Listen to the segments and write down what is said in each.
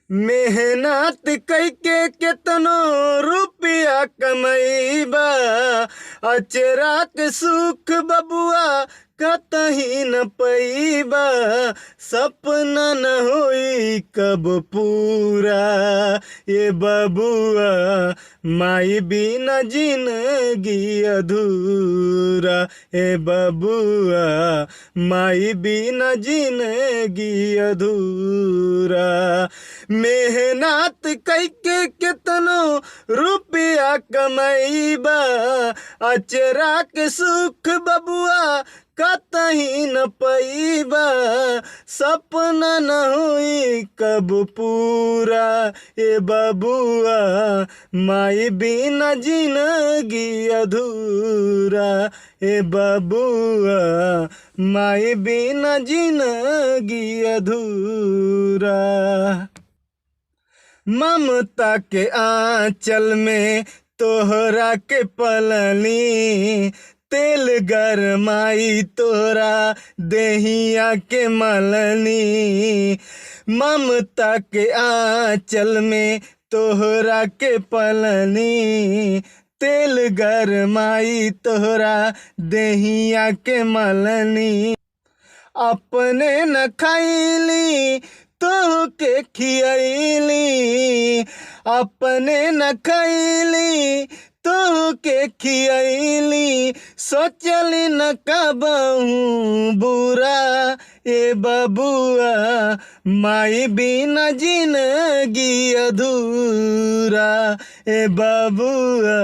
मेहनत कैके केतनो रुपया कमैबा, अचरा के सुख बबुआ कतही न पैबा। सपना न होई कब पूरा ये बबुआ, माई बिना जिंदगी अधूरा। ए बबुआ, माई बिना जिंदगी अधूरा। मेहनत कैके केतनो रुपया कमैबा, अचरा के सुख बबुआ कतही न पैबा। सपना न हुई कब पूरा ए बबुआ, माई बिना जिंदगी अधूरा। ए बबुआ, माई बिना जिंदगी अधूरा। ममता के आंचल में तोहरा के पलनी, तेल गरमाई तोरा देहिया के मलनी। ममता के आंचल में तोहरा के पलनी, तेल गरमाई तोहरा देहिया के मलनी। अपने न खैली तोह के खियैली, अपने न खैली तोह के खियैली। सोचली न कबहू बुरा ए बबुआ, माई बिना जिंदगी अधूरा। ए बबुआ,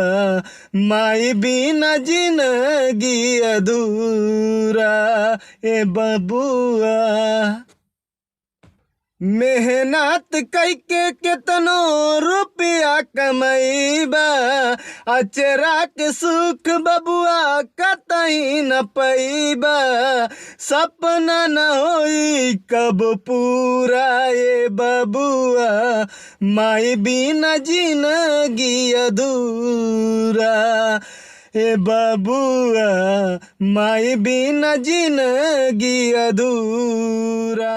माई बिना जिंदगी अधूरा। ए बबुआ, मेहनत कैके केतनो रुपया कमैबा, अचरा के सुख बबुआ कतही न पैबा। सपना न होई कब पूरा ए बबुआ, माई बिना जिंदगी अधूरा। ए बबुआ, माई बिना जिंदगी अधूरा।